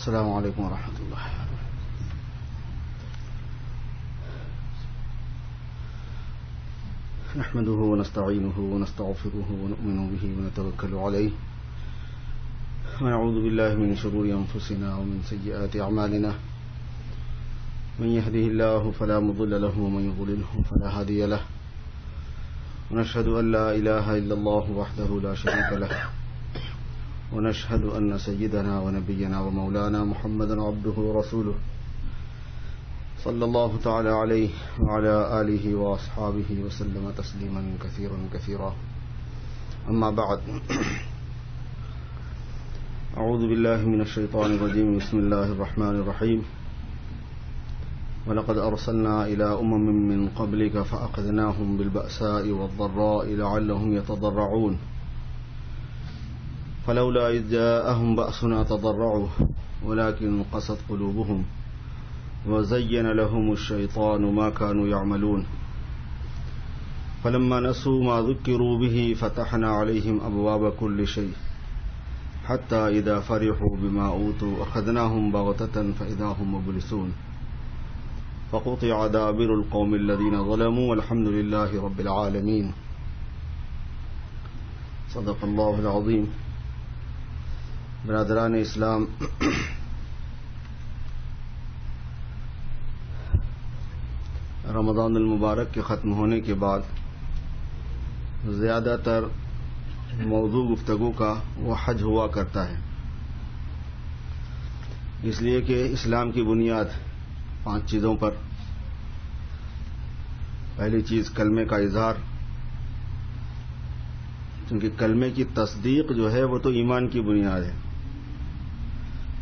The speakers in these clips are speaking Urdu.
السلام علیکم ورحمۃ اللہ. نحمده ونستعینه ونستغفره ونؤمن به ونتوکل علیہ ونعوذ باللہ من شرور انفسنا ومن سیئات اعمالنا من يهده الله فلا مضل له ومن يضلله فلا هادي له ونشهد ان لا اله الا الله وحده لا شريك له ونشهد أن سيدنا ونبينا ومولانا محمدا عبده ورسوله صلى الله تعالى عليه وعلى آله وأصحابه وسلم تسليما كثيرا كثيرا. أما بعد أعوذ بالله من الشيطان الرجيم. بسم الله الرحمن الرحيم. ولقد أرسلنا إلى من قبلك فأخذناهم بالبأساء والضراء لعلهم يتضرعون فلولا إذ جاءهم بأسنا تضرعوا ولكن قست قلوبهم وزين لهم الشيطان ما كانوا يعملون فلما نسوا ما ذكروا به فتحنا عليهم أبواب كل شيء حتى إذا فرحوا بما أوتوا أخذناهم بغتة فإذا هم مبلسون فقطع دابر القوم الذين ظلموا والحمد لله رب العالمين. صدق الله العظيم. برادران اسلام، رمضان المبارک کے ختم ہونے کے بعد زیادہ تر موضوع گفتگو کا وہ حج ہوا کرتا ہے، اس لیے کہ اسلام کی بنیاد 5 چیزوں پر. پہلی چیز کلمے کا اظہار، کیونکہ کلمے کی تصدیق جو ہے وہ تو ایمان کی بنیاد ہے،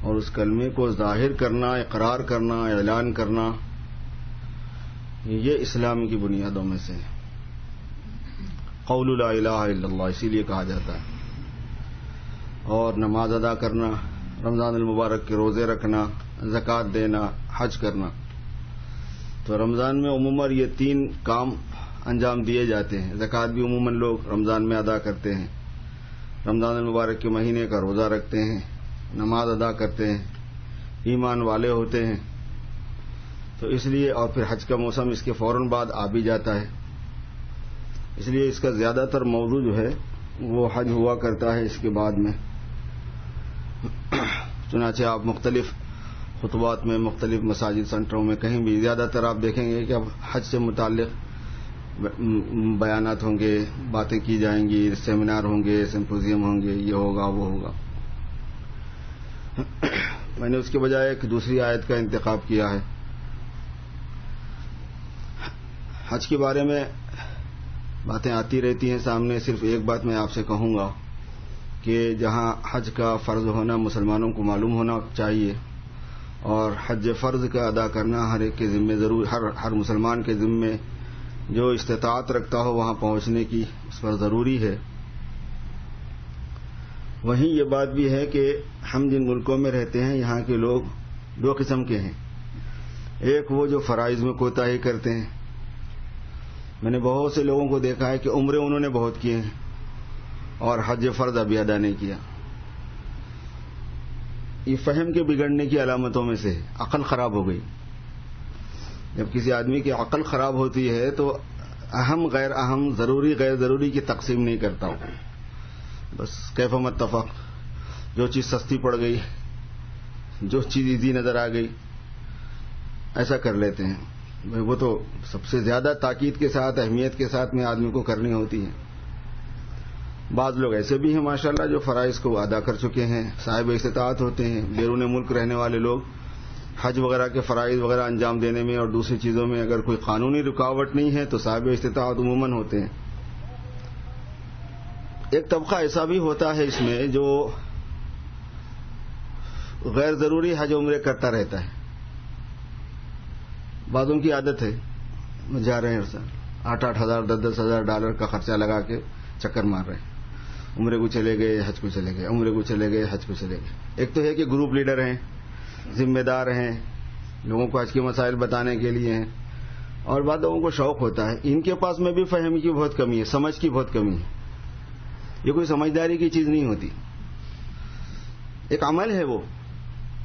اور اس کلمے کو ظاہر کرنا، اقرار کرنا، اعلان کرنا، یہ اسلام کی بنیادوں میں سے ہے. قول لا الہ الا اللہ اسی لیے کہا جاتا ہے. اور نماز ادا کرنا، رمضان المبارک کے روزے رکھنا، زکوٰۃ دینا، حج کرنا. تو رمضان میں عموماً یہ 3 کام انجام دیے جاتے ہیں. زکوٰۃ بھی عموماً لوگ رمضان میں ادا کرتے ہیں، رمضان المبارک کے مہینے کا روزہ رکھتے ہیں، نماز ادا کرتے ہیں، ایمان والے ہوتے ہیں. تو اس لیے، اور پھر حج کا موسم اس کے فوراً بعد آ بھی جاتا ہے، اس لیے اس کا زیادہ تر موضوع جو ہے وہ حج ہوا کرتا ہے اس کے بعد میں. چنانچہ آپ مختلف خطبات میں، مختلف مساجد سنٹروں میں کہیں بھی زیادہ تر آپ دیکھیں گے کہ اب حج سے متعلق بیانات ہوں گے، باتیں کی جائیں گی، سیمینار ہوں گے، سمپوزیم ہوں گے، یہ ہوگا وہ ہوگا. میں نے اس کے بجائے ایک دوسری آیت کا انتخاب کیا ہے. حج کے بارے میں باتیں آتی رہتی ہیں سامنے. صرف ایک بات میں آپ سے کہوں گا کہ جہاں حج کا فرض ہونا مسلمانوں کو معلوم ہونا چاہیے، اور حج فرض کا ادا کرنا ہر ایک کے ذمے ضرور، ہر مسلمان کے ذمے جو استطاعت رکھتا ہو وہاں پہنچنے کی اس پر ضروری ہے. وہیں یہ بات بھی ہے کہ ہم جن ملکوں میں رہتے ہیں یہاں کے لوگ 2 قسم کے ہیں. ایک وہ جو فرائض میں کوتاہی کرتے ہیں. میں نے بہت سے لوگوں کو دیکھا ہے کہ عمرے انہوں نے بہت کیے ہیں اور حج فرض ابھی ادا نہیں کیا. یہ فہم کے بگڑنے کی علامتوں میں سے عقل خراب ہو گئی. جب کسی آدمی کی عقل خراب ہوتی ہے تو اہم غیر اہم، ضروری غیر ضروری کی تقسیم نہیں کرتا ہوں. بس کیف متفق، جو چیز سستی پڑ گئی، جو چیز ایزی نظر آ گئی، ایسا کر لیتے ہیں. وہ تو سب سے زیادہ تاکید کے ساتھ، اہمیت کے ساتھ میں آدمی کو کرنی ہوتی ہے. بعض لوگ ایسے بھی ہیں ماشاءاللہ جو فرائض کو ادا کر چکے ہیں، صاحب استطاعت ہوتے ہیں. بیرون ملک رہنے والے لوگ حج وغیرہ کے فرائض وغیرہ انجام دینے میں اور دوسری چیزوں میں اگر کوئی قانونی رکاوٹ نہیں ہے تو صاحب استطاعت عموماً ہوتے ہیں. ایک طبقہ ایسا بھی ہوتا ہے اس میں جو غیر ضروری حج عمرے کرتا رہتا ہے. بعضوں کی عادت ہے، جا رہے ہیں سر 8,000 10,000 ڈالر کا خرچہ لگا کے چکر مار رہے ہیں، عمرے کو چلے گئے، حج کو چلے گئے، عمرے کو چلے گئے، حج کو چلے گئے. ایک تو ہے کہ گروپ لیڈر ہیں، ذمہ دار ہیں، لوگوں کو حج کے مسائل بتانے کے لیے ہیں، اور بعض لوگوں کو شوق ہوتا ہے. ان کے پاس میں بھی فہم کی بہت کمی ہے، سمجھ کی بہت کمی ہے. یہ کوئی سمجھداری کی چیز نہیں ہوتی. ایک عمل ہے وہ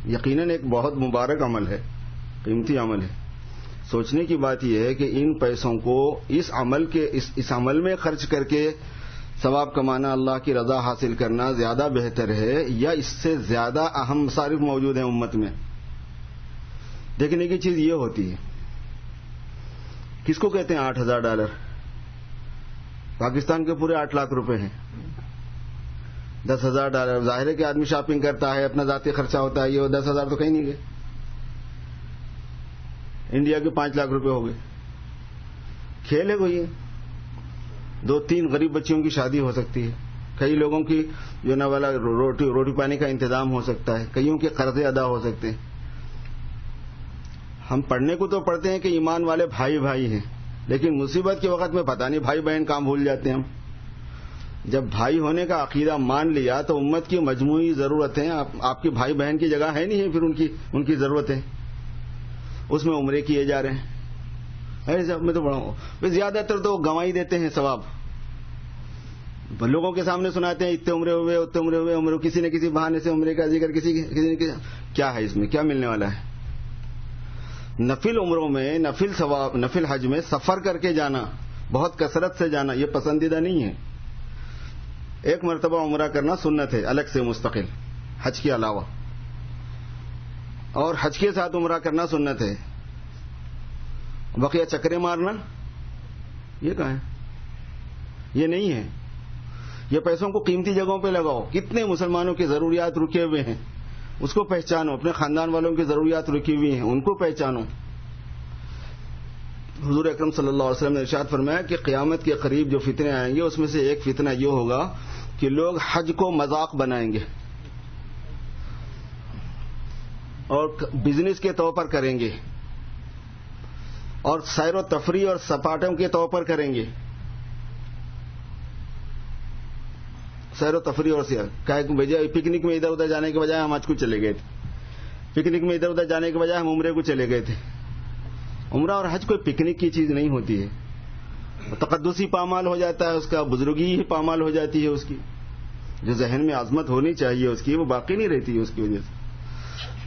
یقیناً ایک بہت مبارک عمل ہے، قیمتی عمل ہے. سوچنے کی بات یہ ہے کہ ان پیسوں کو اس عمل میں خرچ کر کے ثواب کمانا، اللہ کی رضا حاصل کرنا زیادہ بہتر ہے یا اس سے زیادہ اہم مصارف موجود ہیں امت میں؟ دیکھنے کی چیز یہ ہوتی ہے، کس کو کہتے ہیں $8,000؟ پاکستان کے پورے 8 لاکھ روپے ہیں. $10,000 ظاہر ہے کہ آدمی شاپنگ کرتا ہے، اپنا ذاتی خرچہ ہوتا ہے، یہ 10,000 تو کہیں نہیں گئے. انڈیا کے 5 لاکھ روپے ہو گئے. کھیل ہے کوئی؟ 2-3 غریب بچیوں کی شادی ہو سکتی ہے، کئی لوگوں کی جو نا والا روٹی پانی کا انتظام ہو سکتا ہے، کئیوں کے قرضے ادا ہو سکتے ہیں. ہم پڑھنے کو تو پڑھتے ہیں کہ ایمان والے بھائی بھائی ہیں، لیکن مصیبت کے وقت میں پتہ نہیں بھائی بہن کام بھول جاتے ہیں ہم. جب بھائی ہونے کا عقیدہ مان لیا تو امت کی مجموعی ضرورتیں آپ کی بھائی بہن کی جگہ ہے نہیں ہے، پھر ان کی ضرورتیں اس میں عمرے کیے جا رہے ہیں. میں تو بڑا زیادہ تر تو گنوائی دیتے ہیں ثواب، لوگوں کے سامنے سناتے ہیں اتنے عمرے ہوئے اتنے عمرے ہوئے، عمرے کسی نہ کسی بہانے سے عمرے کا ذکر کسی نے کیا ہے اس میں، کیا ملنے والا ہے؟ نفل عمروں میں، نفل ثواب، نفل حج میں سفر کر کے جانا، بہت کثرت سے جانا، یہ پسندیدہ نہیں ہے. ایک مرتبہ عمرہ کرنا سنت ہے الگ سے مستقل حج کے علاوہ، اور حج کے ساتھ عمرہ کرنا سنت ہے. بقیہ چکرے مارنا یہ کہاں ہے؟ یہ نہیں ہے. یہ پیسوں کو قیمتی جگہوں پہ لگاؤ. کتنے مسلمانوں کی ضروریات رکے ہوئے ہیں اس کو پہچانو، اپنے خاندان والوں کی ضروریات رکی ہوئی ہیں ان کو پہچانو. حضور اکرم صلی اللہ علیہ وسلم نے ارشاد فرمایا کہ قیامت کے قریب جو فتنے آئیں گے اس میں سے ایک فتنہ یہ ہوگا کہ لوگ حج کو مذاق بنائیں گے اور بزنس کے طور پر کریں گے اور سیر و تفریح اور سپاٹوں کے طور پر کریں گے. سیر و تفریح اور پکنک میں ادھر ادھر جانے کے بجائے ہم حج کو چلے گئے تھے، پکنک میں ادھر ادھر جانے کے بجائے ہم عمرے کو چلے گئے تھے. عمرہ اور حج کوئی پکنک کی چیز نہیں ہوتی ہے. تقدسی پامال ہو جاتا ہے اس کا، بزرگی ہی پامال ہو جاتی ہے اس کی، جو ذہن میں عظمت ہونی چاہیے اس کی وہ باقی نہیں رہتی ہے اس کی وجہ سے.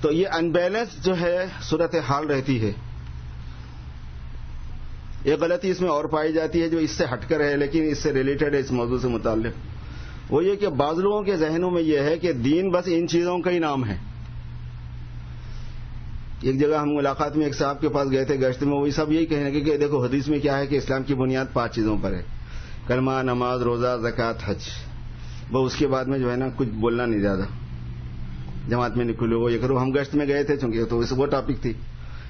تو یہ ان بیلنس جو ہے صورت حال رہتی ہے. ایک غلطی اس میں اور پائی جاتی ہے جو اس سے ہٹ کر ہے لیکن اس سے ریلیٹڈ ہے، اس موضوع سے متعلق. وہ یہ کہ بعض لوگوں کے ذہنوں میں یہ ہے کہ دین بس ان چیزوں کا ہی نام ہے. ایک جگہ ہم ملاقات میں ایک صاحب کے پاس گئے تھے گشت میں، وہی سب یہی کہنے لگے کہ دیکھو حدیث میں کیا ہے کہ اسلام کی بنیاد 5 چیزوں پر ہے، کلمہ، نماز، روزہ، زکوٰۃ، حج. وہ اس کے بعد میں جو ہے نا کچھ بولنا نہیں زیادہ، جماعت میں نکلو وہ یہ کرو. ہم گشت میں گئے تھے چونکہ تو وہ ٹاپک تھی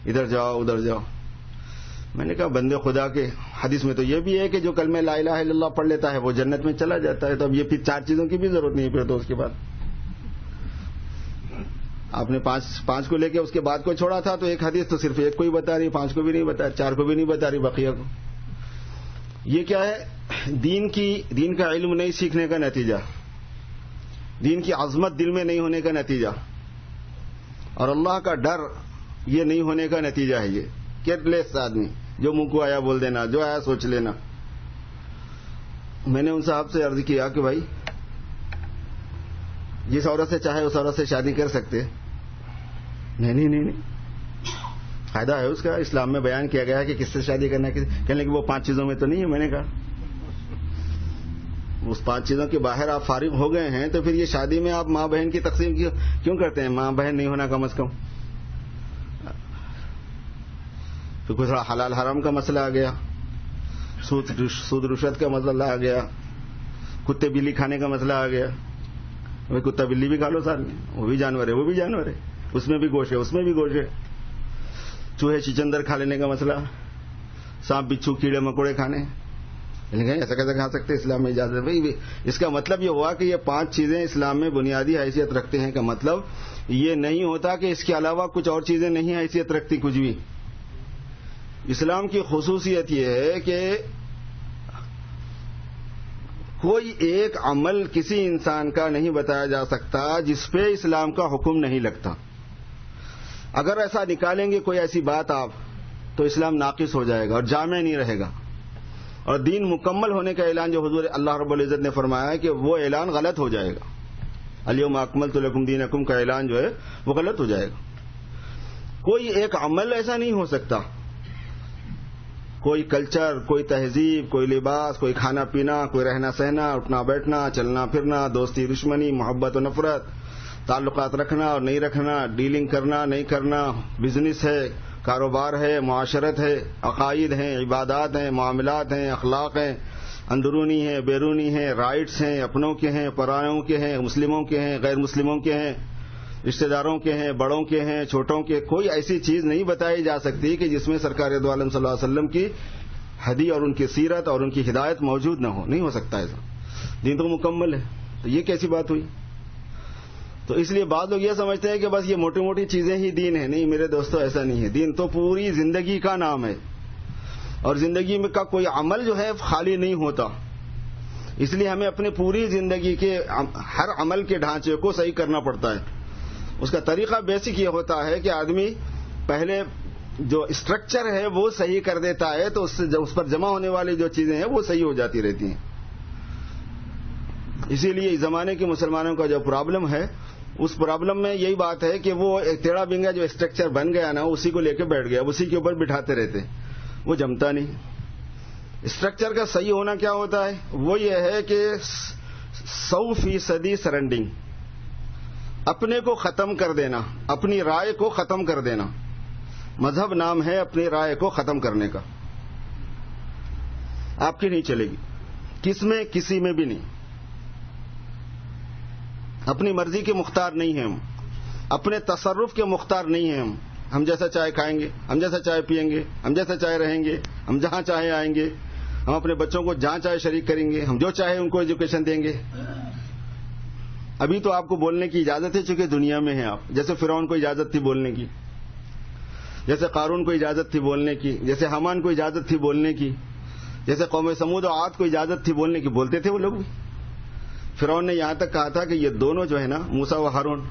ادھر جاؤ ادھر جاؤ. میں نے کہا بندے خدا کے حدیث میں تو یہ بھی ہے کہ جو کلمہ لا الہ الا اللہ پڑھ لیتا ہے وہ جنت میں چلا جاتا ہے. تو اب یہ پھر 4 چیزوں کی بھی ضرورت نہیں ہے پھر تو اس کے بعد. آپ نے 5 کو لے کے اس کے بعد کو چھوڑا تھا تو ایک حدیث تو صرف 1 کو ہی بتا رہی، 5 کو بھی نہیں بتا رہی، 4 کو بھی نہیں بتا رہی، بقیہ کو. یہ کیا ہے؟ دین کا علم نہیں سیکھنے کا نتیجہ، دین کی عظمت دل میں نہیں ہونے کا نتیجہ، اور اللہ کا ڈر یہ نہیں ہونے کا نتیجہ ہے. یہ کیئر لیس آدمی جو منہ کو آیا بول دینا، جو آیا سوچ لینا. میں نے ان صاحب سے عرض کیا کہ بھائی جس عورت سے چاہے اس عورت سے شادی کر سکتے؟ نہیں فائدہ ہے اس کا، اسلام میں بیان کیا گیا ہے کہ کس سے شادی کرنا ہے. کہنے کہ وہ 5 چیزوں میں تو نہیں ہے. میں نے کہا اس 5 چیزوں کے باہر آپ فارغ ہو گئے ہیں تو پھر یہ شادی میں آپ ماں بہن کی تقسیم کیوں کرتے ہیں؟ ماں بہن نہیں ہونا کم از کم. تو کوئی تھوڑا حلال حرام کا مسئلہ آ گیا، سود رشوت کا مسئلہ آ گیا، کتے بلی کھانے کا مسئلہ آ گیا. بھائی کتا بلی بھی کھا لو ساتھ میں، وہ بھی جانور ہے، وہ بھی جانور ہے، اس میں بھی گوشت ہے، اس میں بھی گوشت ہے. چوہے چچندر کھا لینے کا مسئلہ، سانپ بچھو کیڑے مکوڑے کھانے، ایسا کیسے کھا سکتے؟ اسلام میں اجازت ہے. بھائی اس کا مطلب یہ ہوا کہ یہ 5 چیزیں اسلام میں بنیادی حیثیت رکھتے ہیں کا مطلب یہ نہیں ہوتا کہ اس کے علاوہ کچھ اور چیزیں نہیں حیثیت رکھتی کچھ بھی. اسلام کی خصوصیت یہ ہے کہ کوئی ایک عمل کسی انسان کا نہیں بتایا جا سکتا جس پہ اسلام کا حکم نہیں لگتا. اگر ایسا نکالیں گے کوئی ایسی بات آپ تو اسلام ناقص ہو جائے گا اور جامع نہیں رہے گا. اور دین مکمل ہونے کا اعلان جو حضور اللہ رب العزت نے فرمایا ہے کہ وہ اعلان غلط ہو جائے گا. الیوم اکملت لکم دینکم کا اعلان جو ہے وہ غلط ہو جائے گا. کوئی ایک عمل ایسا نہیں ہو سکتا، کوئی کلچر، کوئی تہذیب، کوئی لباس، کوئی کھانا پینا، کوئی رہنا سہنا، اٹھنا بیٹھنا، چلنا پھرنا، دوستی دشمنی، محبت و نفرت، تعلقات رکھنا اور نہیں رکھنا، ڈیلنگ کرنا نہیں کرنا، بزنس ہے، کاروبار ہے، معاشرت ہے، عقائد ہیں، عبادات ہیں، معاملات ہیں، اخلاق ہیں، اندرونی ہیں، بیرونی ہیں، رائٹس ہیں، اپنوں کے ہیں، پرانوں کے ہیں، مسلموں کے ہیں، غیر مسلموں کے ہیں، رشتہ داروں کے ہیں، بڑوں کے ہیں، چھوٹوں کے. کوئی ایسی چیز نہیں بتائی جا سکتی کہ جس میں سرکار دو عالم صلی اللہ علیہ وسلم کی ہدی اور ان کی سیرت اور ان کی ہدایت موجود نہ ہو. نہیں ہو سکتا ایسا. دین تو مکمل ہے. تو یہ کیسی بات ہوئی؟ تو اس لیے بعض لوگ یہ سمجھتے ہیں کہ بس یہ موٹی موٹی چیزیں ہی دین ہے. نہیں میرے دوستو، ایسا نہیں ہے. دین تو پوری زندگی کا نام ہے، اور زندگی میں کا کوئی عمل جو ہے خالی نہیں ہوتا. اس لیے ہمیں اپنی پوری زندگی کے ہر عمل کے ڈھانچے کو صحیح کرنا پڑتا ہے. اس کا طریقہ بیسک یہ ہوتا ہے کہ آدمی پہلے جو اسٹرکچر ہے وہ صحیح کر دیتا ہے، تو اس پر جمع ہونے والی جو چیزیں ہیں وہ صحیح ہو جاتی رہتی ہیں. اسی لیے اس زمانے کے مسلمانوں کا جو پرابلم ہے، اس پرابلم میں یہی بات ہے کہ وہ ایک ٹیڑھا بنگا جو اسٹرکچر بن گیا نا، اسی کو لے کے بیٹھ گیا، اسی کے اوپر بٹھاتے رہتے، وہ جمتا نہیں. اسٹرکچر کا صحیح ہونا کیا ہوتا ہے؟ وہ یہ ہے کہ 100% سرنڈنگ، اپنے کو ختم کر دینا، اپنی رائے کو ختم کر دینا. مذہب نام ہے اپنی رائے کو ختم کرنے کا. آپ کی نہیں چلے گی، کس میں؟ کسی میں بھی نہیں. اپنی مرضی کے مختار نہیں ہیں ہم، اپنے تصرف کے مختار نہیں ہیں ہم. ہم جیسا چائے کھائیں گے، ہم جیسا چائے پیئیں گے، ہم جیسا چائے رہیں گے، ہم جہاں چاہے آئیں گے، ہم اپنے بچوں کو جہاں چاہے شریک کریں گے، ہم جو چاہے ان کو ایجوکیشن دیں گے. ابھی تو آپ کو بولنے کی اجازت ہے چونکہ دنیا میں ہیں آپ. جیسے فرعون کو اجازت تھی بولنے کی، جیسے قارون کو اجازت تھی بولنے کی، جیسے حامان کو اجازت تھی بولنے کی، جیسے قوم سمود و عاد کو اجازت تھی بولنے کی. بولتے تھے وہ لوگ بھی. فرعون نے یہاں تک کہا تھا کہ یہ دونوں جو ہے نا، موسیٰ و ہارون،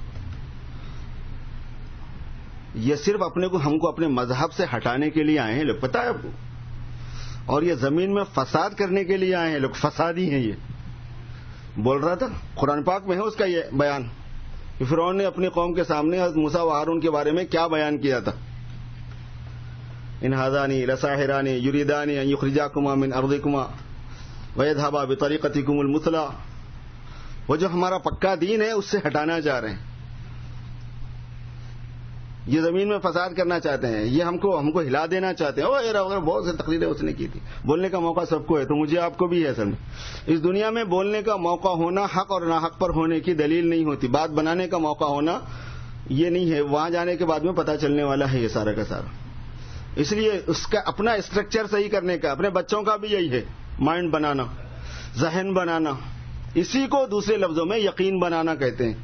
یہ صرف ہم کو اپنے مذہب سے ہٹانے کے لیے آئے ہیں لوگ. پتہ ہے آپ کو؟ اور یہ زمین میں فساد کرنے کے لیے آئے ہیں لوگ. فسادی ہیں یہ. بول رہا تھا قرآن پاک میں ہے اس کا یہ بیان کہ فرعون نے اپنی قوم کے سامنے حضرت موسیٰ و ہارون کے بارے میں کیا بیان کیا تھا. ان ھذان لساحران یریدان ان یخرجاکما من ارضکما ویذهبا بطریقتکم المثلی. وہ جو ہمارا پکا دین ہے اس سے ہٹانا چاہ رہے ہیں. یہ زمین میں فساد کرنا چاہتے ہیں، یہ ہم کو ہلا دینا چاہتے ہیں. وغیرہ بہت سے تقریریں اس نے کی تھی. بولنے کا موقع سب کو ہے، تو مجھے آپ کو بھی ہے. اصل میں اس دنیا میں بولنے کا موقع ہونا حق اور ناحق پر ہونے کی دلیل نہیں ہوتی. بات بنانے کا موقع ہونا یہ نہیں ہے. وہاں جانے کے بعد میں پتہ چلنے والا ہے یہ سارا کا سارا. اس لیے اس کا اپنا اسٹرکچر صحیح کرنے کا، اپنے بچوں کا بھی یہی ہے. مائنڈ بنانا، ذہن بنانا، اسی کو دوسرے لفظوں میں یقین بنانا کہتے ہیں،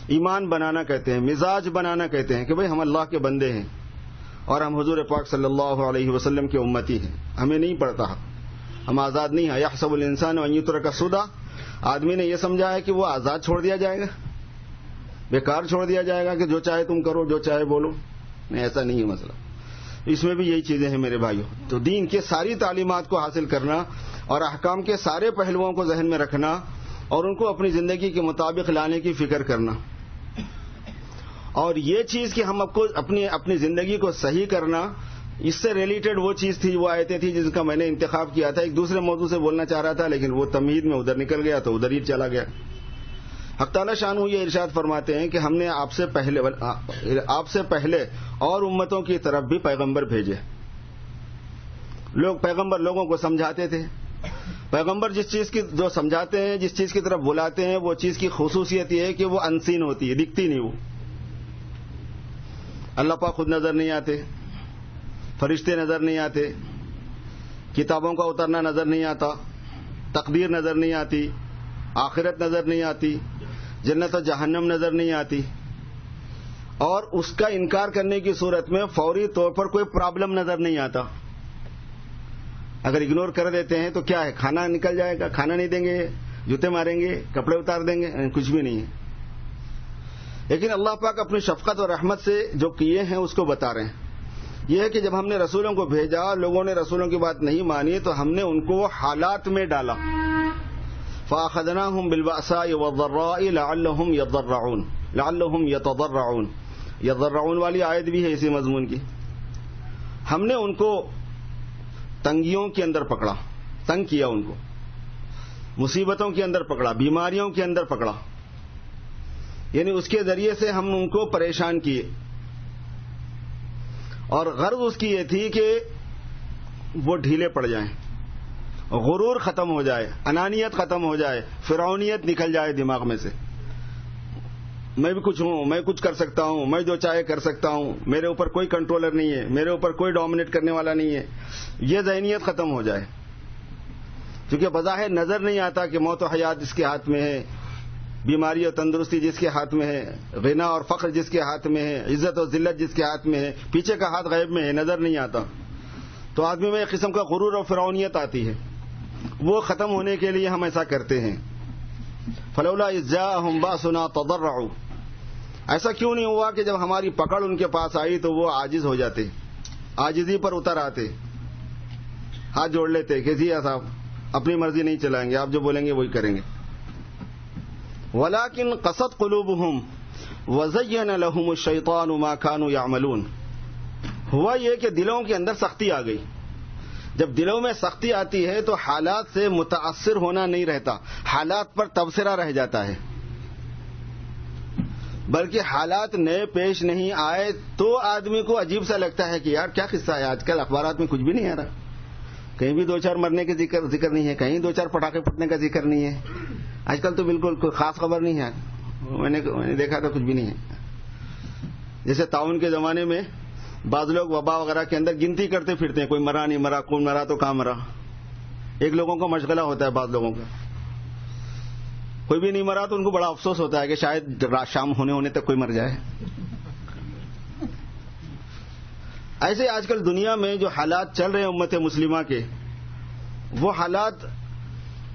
ایمان بنانا کہتے ہیں، مزاج بنانا کہتے ہیں کہ بھئی ہم اللہ کے بندے ہیں اور ہم حضور پاک صلی اللہ علیہ وسلم کے امتی ہیں. ہمیں نہیں پڑتا، ہم آزاد نہیں ہیں. یحسب الانسان ان یترک سدی. آدمی نے یہ سمجھا ہے کہ وہ آزاد چھوڑ دیا جائے گا، بیکار چھوڑ دیا جائے گا کہ جو چاہے تم کرو، جو چاہے بولو. نہیں، ایسا نہیں ہے مسئلہ. اس میں بھی یہی چیزیں ہیں میرے بھائیوں. تو دین کے ساری تعلیمات کو حاصل کرنا اور احکام کے سارے پہلوؤں کو ذہن میں رکھنا اور ان کو اپنی زندگی کے مطابق لانے کی فکر کرنا. اور یہ چیز کہ ہم اپنی زندگی کو صحیح کرنا، اس سے ریلیٹڈ وہ چیز تھی، وہ آیتیں تھی جن کا میں نے انتخاب کیا تھا. ایک دوسرے موضوع سے بولنا چاہ رہا تھا لیکن وہ تمہید میں ادھر نکل گیا تو ادھر ہی چلا گیا. حق تعالی شانہ یہ ارشاد فرماتے ہیں کہ ہم نے آپ سے پہلے اور امتوں کی طرف بھی پیغمبر بھیجے. پیغمبر لوگوں کو سمجھاتے تھے. پیغمبر جس چیز کی جو سمجھاتے ہیں، جس چیز کی طرف بلاتے ہیں، وہ چیز کی خصوصیت یہ ہے کہ وہ انسین ہوتی ہے، دکھتی نہیں. وہ اللہ پاک خود نظر نہیں آتے، فرشتے نظر نہیں آتے، کتابوں کا اترنا نظر نہیں آتا، تقدیر نظر نہیں آتی، آخرت نظر نہیں آتی، جنت و جہنم نظر نہیں آتی. اور اس کا انکار کرنے کی صورت میں فوری طور پر کوئی پرابلم نظر نہیں آتا. اگر اگنور کر دیتے ہیں تو کیا ہے؟ کھانا نکل جائے گا، کھانا نہیں دیں گے، جوتے ماریں گے، کپڑے اتار دیں گے، کچھ بھی نہیں ہے. لیکن اللہ پاک اپنی شفقت اور رحمت سے جو کیے ہیں اس کو بتا رہے ہیں. یہ ہے کہ جب ہم نے رسولوں کو بھیجا، لوگوں نے رسولوں کی بات نہیں مانی تو ہم نے ان کو حالات میں ڈالا، فَأَخَذْنَاهُمْ بِالْبَأْسَاءِ وَالضَّرَّاءِ لَعَلَّهُمْ يَضَّرَّعُونَ یضرعون والی آیت بھی ہے اسی مضمون کی. ہم نے ان کو تنگیوں کے اندر پکڑا، تنگ کیا، ان کو مصیبتوں کے اندر پکڑا، بیماریوں کے اندر پکڑا، یعنی اس کے ذریعے سے ہم ان کو پریشان کیے. اور غرض اس کی یہ تھی کہ وہ ڈھیلے پڑ جائیں، غرور ختم ہو جائے، انانیت ختم ہو جائے، فرعونیت نکل جائے دماغ میں سے. میں بھی کچھ ہوں، میں کچھ کر سکتا ہوں، میں جو چاہے کر سکتا ہوں، میرے اوپر کوئی کنٹرولر نہیں ہے، میرے اوپر کوئی ڈومینیٹ کرنے والا نہیں ہے، یہ ذہنیت ختم ہو جائے. کیونکہ بظاہر نظر نہیں آتا کہ موت و حیات جس کے ہاتھ میں ہے، بیماری اور تندرستی جس کے ہاتھ میں ہے، غنا اور فقر جس کے ہاتھ میں ہے، عزت اور ذلت جس کے ہاتھ میں ہے، پیچھے کا ہاتھ غیب میں ہے، نظر نہیں آتا. تو آدمی میں ایک قسم کا غرور اور فرعونیت آتی ہے. وہ ختم ہونے کے لیے ہم ایسا کرتے ہیں. فلولا اذ جاءهم باسنا تضرعوا، ایسا کیوں نہیں ہوا کہ جب ہماری پکڑ ان کے پاس آئی تو وہ عاجز ہو جاتے، عاجزی پر اتر آتے، ہاتھ جوڑ لیتے کہ جی صاحب اپنی مرضی نہیں چلائیں گے، آپ جو بولیں گے وہی کریں گے. ولكن قست قلوبهم وزين لهم الشيطان ما كانوا يعملون. ہوا یہ کہ دلوں کے اندر سختی آ گئی. جب دلوں میں سختی آتی ہے تو حالات سے متاثر ہونا نہیں رہتا، حالات پر تبصرہ رہ جاتا ہے. بلکہ حالات نئے پیش نہیں آئے تو آدمی کو عجیب سا لگتا ہے کہ یار کیا قصہ ہے، آج کل اخبارات میں کچھ بھی نہیں آ رہا، کہیں بھی 2-4 مرنے کے ذکر نہیں ہے، کہیں 2-4 پٹاخے پھٹنے کا ذکر نہیں ہے. آج کل تو بالکل کوئی خاص خبر نہیں ہے. میں نے دیکھا تو کچھ بھی نہیں ہے. جیسے تعاون کے زمانے میں بعض لوگ وبا وغیرہ کے اندر گنتی کرتے پھرتے ہیں، کوئی مرا نہیں مرا، کون مرا تو کہاں مرا. ایک لوگوں کو مشغلہ ہوتا ہے، بعض لوگوں کا کوئی بھی نہیں مرا تو ان کو بڑا افسوس ہوتا ہے کہ شاید شام ہونے تک کوئی مر جائے. ایسے آج کل دنیا میں جو حالات چل رہے ہیں امت مسلمہ کے، وہ حالات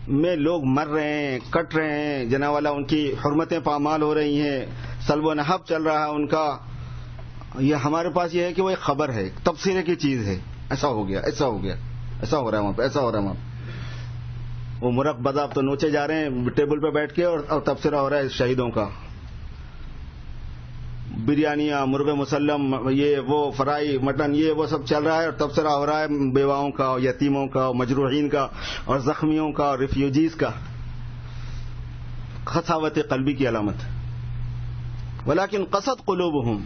میں لوگ مر رہے ہیں، کٹ رہے ہیں، جنا والا ان کی حرمتیں پامال ہو رہی ہیں، سلب و نہب چل رہا ہے ان کا. یہ ہمارے پاس یہ ہے کہ وہ ایک خبر ہے، تبصرے کی چیز ہے، ایسا ہو گیا، ایسا ہو گیا، ایسا ہو رہا ہے وہاں پہ، ایسا ہو رہا ہے وہاں پہ. وہ مرغ بذاب تو نوچے جا رہے ہیں ٹیبل پہ بیٹھ کے، اور تبصرہ ہو رہا ہے شہیدوں کا. بریانیاں، مرغ مسلم، یہ وہ فرائی مٹن، یہ وہ سب چل رہا ہے، اور تبصرہ ہو رہا ہے بیواؤں کا، یتیموں کا، مجروحین کا، اور زخمیوں کا، اور ریفیوجیز کا. قساوت قلبی کی علامت. ولیکن قست قلوبہم،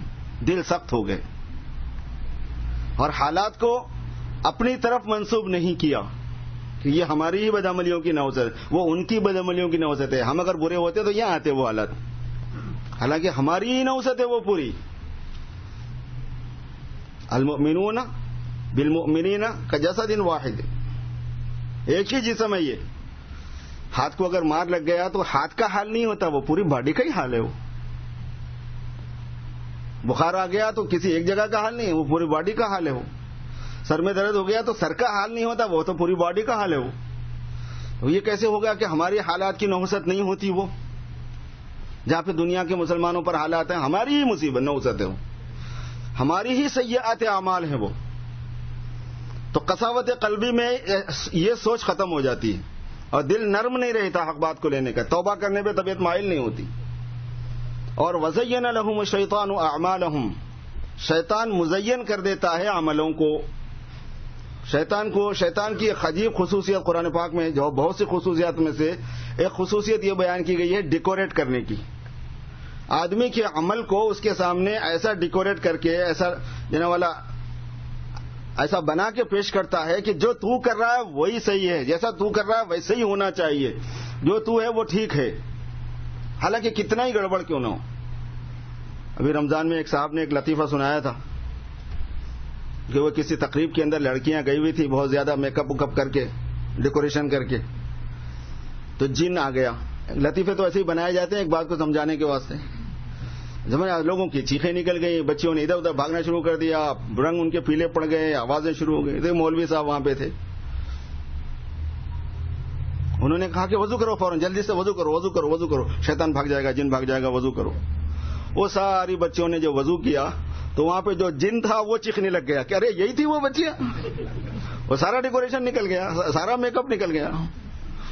دل سخت ہو گئے اور حالات کو اپنی طرف منسوب نہیں کیا کہ یہ ہماری ہی بدعملیوں کی نوزت، وہ ان کی بدعملیوں کی نوزت ہے. ہم اگر برے ہوتے تو یہاں آتے وہ حالات، حالانکہ ہماری ہی نوزت ہے وہ پوری. المؤمنون بالمؤمنین کجسد واحد، ایک ہی جسم ہے. یہ ہاتھ کو اگر مار لگ گیا تو ہاتھ کا حال نہیں ہوتا، وہ پوری باڈی کا ہی حال ہے. وہ بخار آ گیا تو کسی ایک جگہ کا حال نہیں ہے، وہ پوری باڈی کا حال ہے. وہ سر میں درد ہو گیا تو سر کا حال نہیں ہوتا، وہ تو پوری باڈی کا حال ہے. وہ یہ کیسے ہوگا کہ ہماری حالات کی نحوست نہیں ہوتی؟ وہ جہاں پہ دنیا کے مسلمانوں پر حالات ہیں، ہماری ہی مصیبت نحوست ہے، وہ ہماری ہی سیئات اعمال ہیں. وہ تو قساوت قلبی میں یہ سوچ ختم ہو جاتی ہے اور دل نرم نہیں رہتا حق بات کو لینے کا، توبہ کرنے پہ طبیعت مائل نہیں ہوتی. اور وزین لہم الشیطان اعمالہم، شیطان مزین کر دیتا ہے عملوں کو. شیطان کی ایک عجیب خصوصیت قرآن پاک میں، جو بہت سی خصوصیات میں سے ایک خصوصیت یہ بیان کی گئی ہے ڈیکوریٹ کرنے کی. آدمی کے عمل کو اس کے سامنے ایسا ڈیکوریٹ کر کے، ایسا جنا والا ایسا بنا کے پیش کرتا ہے کہ جو تو کر رہا ہے وہی صحیح ہے، جیسا تو کر رہا ہے ویسے ہی ہونا چاہیے، جو تو ہے وہ ٹھیک ہے، حالانکہ کتنا ہی گڑبڑ کیوں نہ ہو. ابھی رمضان میں ایک صاحب نے ایک لطیفہ سنایا تھا کہ وہ کسی تقریب کے اندر لڑکیاں گئی ہوئی تھی بہت زیادہ میک اپ وک اپ کر کے، ڈیکوریشن کر کے، تو جن آ گیا. لطیفے تو ایسے ہی بنائے جاتے ہیں ایک بات کو سمجھانے کے واسطے. لوگوں کی چیخیں نکل گئی، بچیوں نے ادھر ادھر بھاگنا شروع کر دیا، رنگ ان کے پیلے پڑ گئے، آوازیں شروع ہو گئی. مولوی صاحب وہاں پہ تھے، انہوں نے کہا کہ وضو کرو، فوراً جلدی سے وضو کرو، وضو کرو، وضو کرو، شیطان بھاگ جائے گا، جن بھاگ جائے گا، وضو کرو. وہ ساری بچیوں نے جو وضو کیا تو وہاں پہ جو جن تھا وہ چیخنے لگ گیا کہ ارے یہی تھی وہ بچیاں. وہ سارا ڈیکوریشن نکل گیا، سارا میک اپ نکل گیا.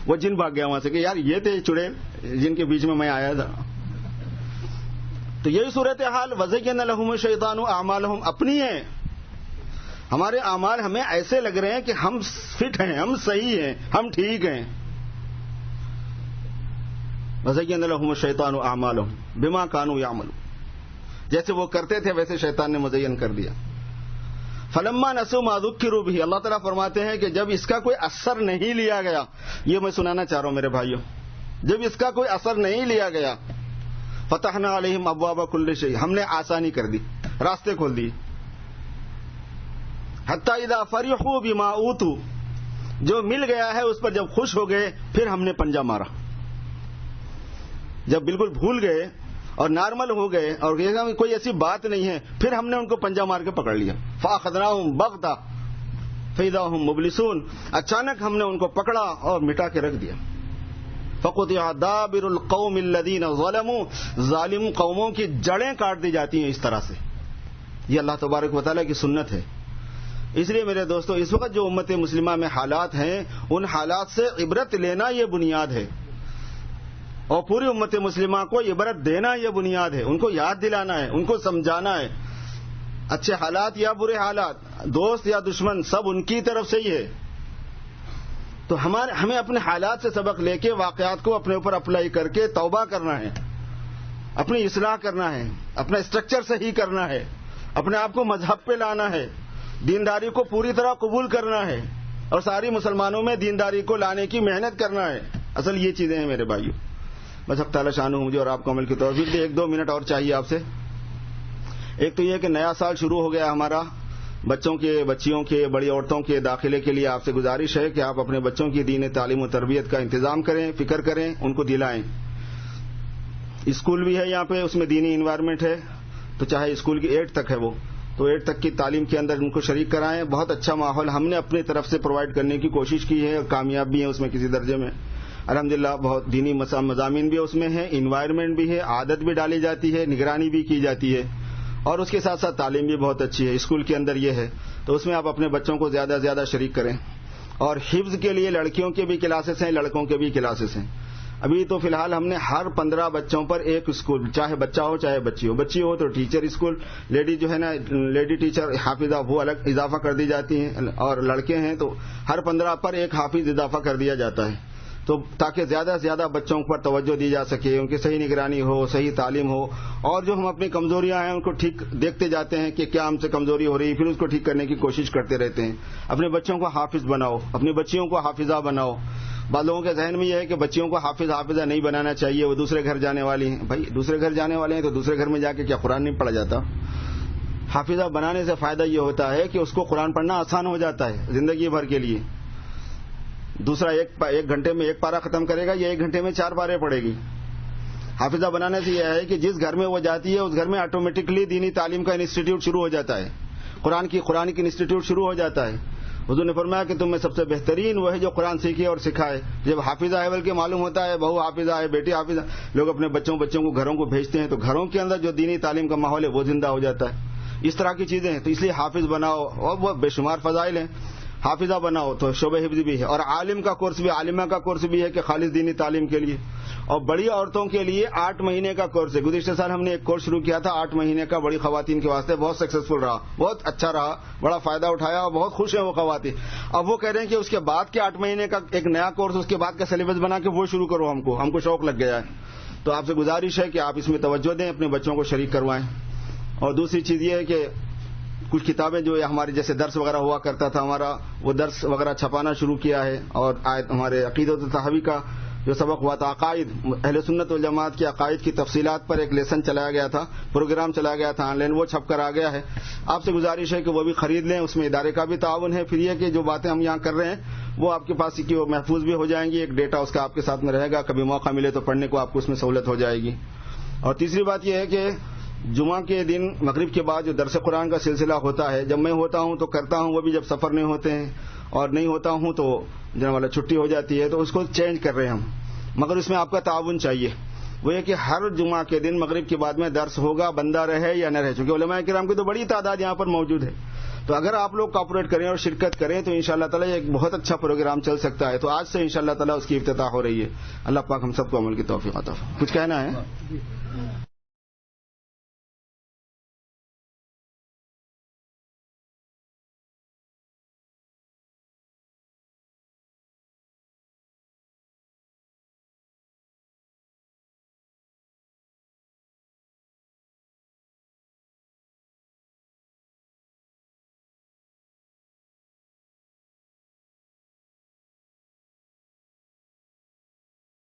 وہ جن بھاگ گیا وہاں سے کہ یار یہ تھے چڑیل جن کے بیچ میں میں آیا تھا. تو یہی صورتحال وَزَيَّنَ لَهُمُ الشَّيْطَانُ أَعْمَالَهُم اپنی ہے. ہمارے اعمال ہمیں ایسے لگ رہے ہیں کہ ہم فٹ ہیں, ہم صحیح ہیں, ہم ٹھیک ہیں. وَزَيَّنَ لَهُمُ الشَّيْطَانُ أَعْمَالَهُم بِمَا كَانُوا يَعْمَلُونَ, جیسے وہ کرتے تھے ویسے شیطان نے مزین کر دیا. فَلَمَّا نَسُوا مَا ذُكِّرُوا بِهِ, اللہ تعالیٰ فرماتے ہیں کہ جب اس کا کوئی اثر نہیں لیا گیا, یہ میں سنانا چاہ رہا ہوں میرے بھائیوں, جب اس کا کوئی اثر نہیں لیا گیا, فتحنا علیہم ابواب کل شیء, ہم نے آسانی کر دی, راستے کھول دی. حتی اذا فرحوا بما اوتوا, جو مل گیا ہے اس پر جب خوش ہو گئے پھر ہم نے پنجہ مارا. جب بالکل بھول گئے اور نارمل ہو گئے اور کوئی ایسی بات نہیں ہے, پھر ہم نے ان کو پنجہ مار کے پکڑ لیا. فاخذناہم بغتہ فاذا ہم مبلسون, اچانک ہم نے ان کو پکڑا اور مٹا کے رکھ دیا. فقطع دابر القوم الذین ظلموا, ظالم قوموں کی جڑیں کاٹ دی جاتی ہیں اس طرح سے. یہ اللہ تبارک و تعالیٰ کی سنت ہے. اس لیے میرے دوستو, اس وقت جو امت مسلمہ میں حالات ہیں, ان حالات سے عبرت لینا یہ بنیاد ہے, اور پوری امت مسلمہ کو عبرت دینا یہ بنیاد ہے. ان کو یاد دلانا ہے, ان کو سمجھانا ہے. اچھے حالات یا برے حالات, دوست یا دشمن, سب ان کی طرف سے ہی ہے. تو ہمیں اپنے حالات سے سبق لے کے واقعات کو اپنے اوپر اپلائی کر کے توبہ کرنا ہے, اپنی اصلاح کرنا ہے, اپنا اسٹرکچر صحیح کرنا ہے, اپنے آپ کو مذہب پہ لانا ہے, دینداری کو پوری طرح قبول کرنا ہے, اور ساری مسلمانوں میں دینداری کو لانے کی محنت کرنا ہے. اصل یہ چیزیں ہیں میرے بھائیوں. بس حق تعالیٰ شانہ مجھے اور آپ کو عمل کی توفیق دے. 1-2 منٹ اور چاہیے آپ سے. ایک تو یہ کہ نیا سال شروع ہو گیا ہمارا, بچوں کے, بچیوں کے, بڑی عورتوں کے داخلے کے لیے آپ سے گزارش ہے کہ آپ اپنے بچوں کی دین تعلیم و تربیت کا انتظام کریں, فکر کریں, ان کو دلائیں. اسکول بھی ہے یہاں پہ, اس میں دینی انوائرمنٹ ہے, تو چاہے اسکول کی 8 تک ہے وہ, تو 8 تک کی تعلیم کے اندر ان کو شریک کرائیں. بہت اچھا ماحول ہم نے اپنی طرف سے پرووائڈ کرنے کی کوشش کی ہے, کامیاب بھی ہیں اس میں کسی درجے میں الحمدللہ. بہت دینی مضامین بھی اس میں ہیں, انوائرمنٹ بھی ہے, عادت بھی ڈالی جاتی ہے, نگرانی بھی کی جاتی ہے, اور اس کے ساتھ ساتھ تعلیم بھی بہت اچھی ہے. اسکول کے اندر یہ ہے, تو اس میں آپ اپنے بچوں کو زیادہ سے زیادہ شریک کریں. اور حفظ کے لیے لڑکیوں کے بھی کلاسز ہیں, لڑکوں کے بھی کلاسز ہیں. ابھی تو فی الحال ہم نے ہر 15 بچوں پر ایک اسکول, چاہے بچہ ہو چاہے بچی ہو, بچی ہو تو ٹیچر اسکول, لیڈی جو ہے نا لیڈی ٹیچر حافظہ وہ الگ اضافہ کر دی جاتی ہیں, اور لڑکے ہیں تو ہر 15 پر ایک حافظ اضافہ کر دیا جاتا ہے, تو تاکہ زیادہ سے زیادہ بچوں پر توجہ دی جا سکے, ان کی صحیح نگرانی ہو, صحیح تعلیم ہو, اور جو ہم اپنی کمزوریاں ہیں ان کو ٹھیک دیکھتے جاتے ہیں کہ کیا ہم سے کمزوری ہو رہی ہے, پھر اس کو ٹھیک کرنے کی کوشش کرتے رہتے ہیں. اپنے بچوں کو حافظ بناؤ, اپنی بچیوں کو حافظہ بناؤ. بعض لوگوں کے ذہن میں یہ ہے کہ بچیوں کو حافظہ نہیں بنانا چاہیے, وہ دوسرے گھر جانے والی ہیں. بھائی دوسرے گھر جانے والے ہیں تو دوسرے گھر میں جا کے کیا قرآن نہیں پڑھا جاتا؟ حافظہ بنانے سے فائدہ یہ ہوتا ہے کہ اس کو قرآن پڑھنا آسان ہو جاتا ہے زندگی بھر کے لیے. دوسرا ایک گھنٹے میں 1 پارہ ختم کرے گا, یا 1 گھنٹے میں 4 پارے پڑھے گی. حافظہ بنانے سے یہ ہے کہ جس گھر میں وہ جاتی ہے اس گھر میں آٹومیٹکلی دینی تعلیم کا انسٹیٹیوٹ شروع ہو جاتا ہے, قرآن کی انسٹیٹیوٹ شروع ہو جاتا ہے. حضور نے فرمایا کہ تم میں سب سے بہترین وہ ہے جو قرآن سیکھے اور سکھائے. جب حافظہ ہے بلکہ معلوم ہوتا ہے بہو حافظہ ہے, بیٹی حافظہ, لوگ اپنے بچوں کو گھروں کو بھیجتے ہیں, تو گھروں کے اندر جو دینی تعلیم کا ماحول ہے وہ زندہ ہو جاتا ہے. اس طرح کی چیزیں ہیں, تو اس لیے حافظ بناؤ, اور وہ بے شمار فضائل ہیں. حافظہ بناؤ تو شعبہ حفظ بھی ہے, اور عالم کا کورس بھی, عالمہ کا کورس بھی ہے کہ خالص دینی تعلیم کے لیے. اور بڑی عورتوں کے لیے 8 مہینے کا کورس ہے. گزشتہ سال ہم نے ایک کورس شروع کیا تھا 8 مہینے کا, بڑی خواتین کے واسطے, بہت سکسیسفل رہا, بہت اچھا رہا, بڑا فائدہ اٹھایا, اور بہت خوش ہیں وہ خواتین. اب وہ کہہ رہے ہیں کہ اس کے بعد کے 8 مہینے کا ایک نیا کورس, اس کے بعد کا سلیبس بنا کے وہ شروع کرو, ہم کو شوق لگ گیا ہے. تو آپ سے گزارش ہے کہ آپ اس میں توجہ دیں, اپنے بچوں کو شریک کروائیں. اور دوسری چیز یہ ہے کہ کچھ کتابیں جو ہماری جیسے درس وغیرہ ہوا کرتا تھا ہمارا, وہ درس وغیرہ چھپانا شروع کیا ہے. اور ہمارے عقیدۃ الطحاوی کا جو سبق ہوا تھا, عقائد, اہل سنت والجماعت کے عقائد کی تفصیلات پر ایک لیسن چلایا گیا تھا, پروگرام چلایا گیا تھا آن لائن, وہ چھپ کر آ گیا ہے. آپ سے گزارش ہے کہ وہ بھی خرید لیں, اس میں ادارے کا بھی تعاون ہے. پھر یہ کہ جو باتیں ہم یہاں کر رہے ہیں وہ آپ کے پاس کی وہ محفوظ بھی ہو جائیں گی, ایک ڈیٹا اس کا آپ کے ساتھ میں رہے گا, کبھی موقع ملے تو پڑھنے کو آپ کو اس میں سہولت ہو جائے گی. اور تیسری بات یہ ہے کہ جمعہ کے دن مغرب کے بعد جو درس قرآن کا سلسلہ ہوتا ہے, جب میں ہوتا ہوں تو کرتا ہوں, وہ بھی جب سفر نہیں ہوتے ہیں, اور نہیں ہوتا ہوں تو جناب والا چھٹی ہو جاتی ہے, تو اس کو چینج کر رہے ہیں ہم. مگر اس میں آپ کا تعاون چاہیے. وہ یہ کہ ہر جمعہ کے دن مغرب کے بعد میں درس ہوگا, بندہ رہے یا نہ رہے, چونکہ علماء کرام کی تو بڑی تعداد یہاں پر موجود ہے. تو اگر آپ لوگ کوآپریٹ کریں اور شرکت کریں تو انشاءاللہ تعالی ایک بہت اچھا پروگرام چل سکتا ہے. تو آج سے انشاءاللہ تعالی اس کی افتتاح ہو رہی ہے. اللہ پاک ہم سب کو عمل کی توفیق عطا فرمائے. کچھ کہنا ہے؟